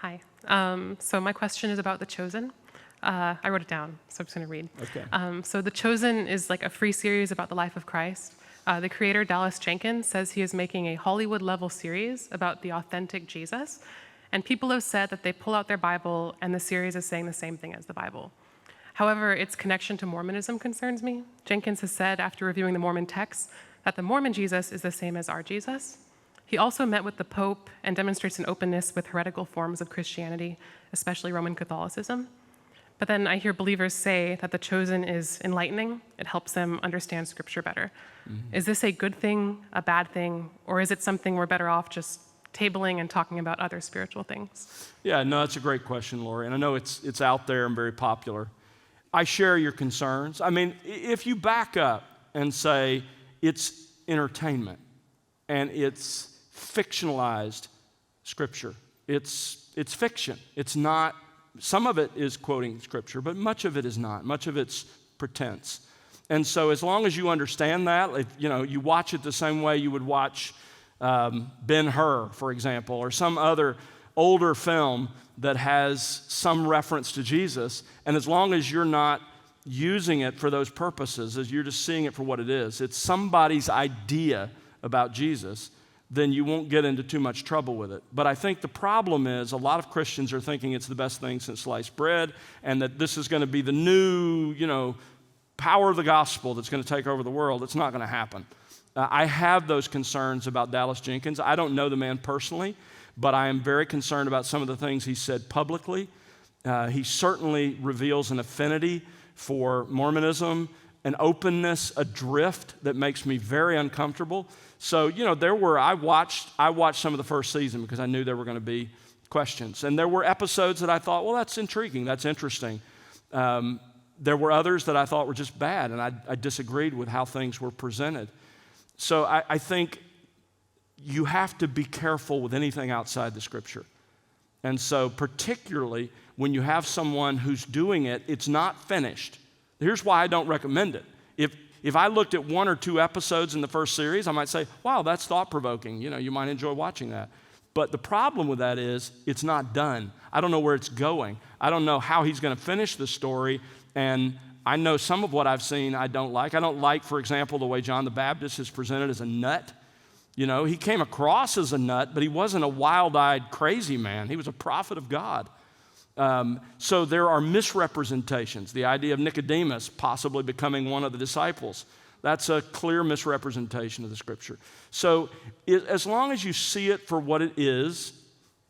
Hi. So my question is about The Chosen. I wrote it down, so I'm just going to read. Okay. So The Chosen is like a free series about the life of Christ. The creator, Dallas Jenkins, says he is making a Hollywood-level series about the authentic Jesus. And people have said that they pull out their Bible and the series is saying the same thing as the Bible. However, its connection to Mormonism concerns me. Jenkins has said, after reviewing the Mormon texts, that the Mormon Jesus is the same as our Jesus. He also met with the Pope and demonstrates an openness with heretical forms of Christianity, especially Roman Catholicism. But then I hear believers say that The Chosen is enlightening. It helps them understand Scripture better. Mm-hmm. Is this a good thing, a bad thing, or is it something we're better off just tabling and talking about other spiritual things? Yeah, no, that's a great question, Lori, and I know it's out there and very popular. I share your concerns. I mean, if you back up and say it's entertainment and it's fictionalized Scripture, it's fiction. It's not. Some of it is quoting Scripture, but much of it is not. Much of it's pretense. And so as long as you understand that, if, you watch it the same way you would watch Ben-Hur, for example, or some other older film that has some reference to Jesus, and as long as you're not using it for those purposes, as you're just seeing it for what it is, it's somebody's idea about Jesus, then you won't get into too much trouble with it. But I think the problem is a lot of Christians are thinking it's the best thing since sliced bread and that this is going to be the new, power of the gospel that's going to take over the world. It's not going to happen. I have those concerns about Dallas Jenkins. I don't know the man personally, but I am very concerned about some of the things he said publicly. He certainly reveals an affinity for Mormonism, an openness, a drift that makes me very uncomfortable. So, I watched some of the first season because I knew there were going to be questions. And there were episodes that I thought, well, that's intriguing, that's interesting. There were others that I thought were just bad, and I disagreed with how things were presented. So I think you have to be careful with anything outside the Scripture. And so particularly when you have someone who's doing it, it's not finished. Here's why I don't recommend it. If I looked at one or two episodes in the first series, I might say, wow, that's thought-provoking. You might enjoy watching that. But the problem with that is it's not done. I don't know where it's going. I don't know how he's going to finish the story. And I know some of what I've seen I don't like. I don't like, for example, the way John the Baptist is presented as a nut. He came across as a nut, but he wasn't a wild-eyed crazy man. He was a prophet of God. So there are misrepresentations. The idea of Nicodemus possibly becoming one of the disciples, that's a clear misrepresentation of the Scripture. So as long as you see it for what it is,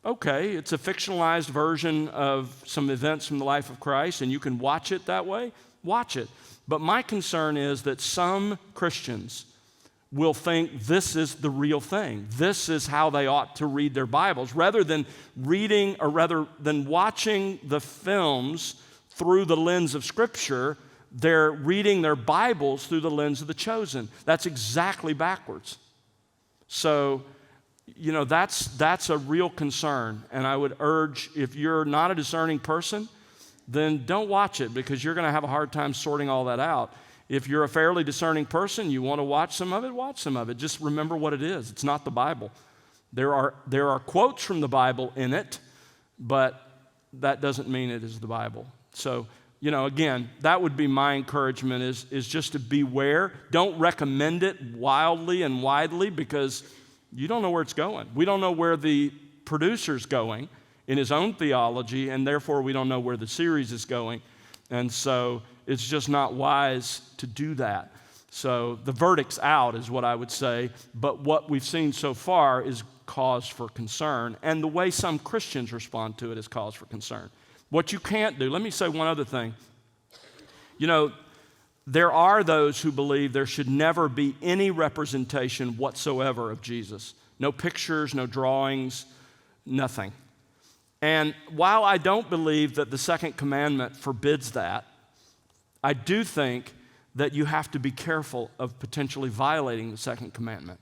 okay, it's a fictionalized version of some events from the life of Christ, and you can watch it that way, watch it. But my concern is that some Christians will think this is the real thing. This is how they ought to read their Bibles. Rather than watching the films through the lens of Scripture, they're reading their Bibles through the lens of The Chosen. That's exactly backwards. So, that's a real concern. And I would urge, if you're not a discerning person, then don't watch it because you're going to have a hard time sorting all that out. If you're a fairly discerning person, you want to watch some of it, watch some of it. Just remember what it is. It's not the Bible. There are quotes from the Bible in it, but that doesn't mean it is the Bible. So, again, that would be my encouragement is just to beware. Don't recommend it wildly and widely because you don't know where it's going. We don't know where the producer's going in his own theology, and therefore we don't know where the series is going. And so it's just not wise to do that. So the verdict's out is what I would say, but what we've seen so far is cause for concern, and the way some Christians respond to it is cause for concern. What you can't do, let me say one other thing. There are those who believe there should never be any representation whatsoever of Jesus. No pictures, no drawings, nothing. And while I don't believe that the second commandment forbids that, I do think that you have to be careful of potentially violating the second commandment.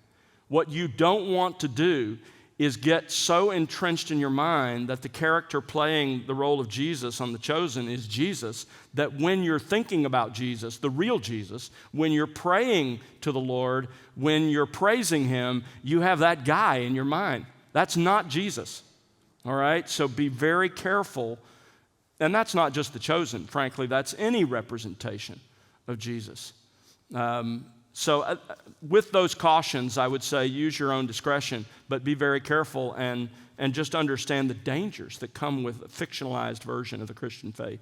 What you don't want to do is get so entrenched in your mind that the character playing the role of Jesus on The Chosen is Jesus, that when you're thinking about Jesus, the real Jesus, when you're praying to the Lord, when you're praising Him, you have that guy in your mind. That's not Jesus. All right? So be very careful. And that's not just the chosen, frankly, that's any representation of Jesus. With those cautions, I would say use your own discretion, but be very careful and just understand the dangers that come with a fictionalized version of the Christian faith.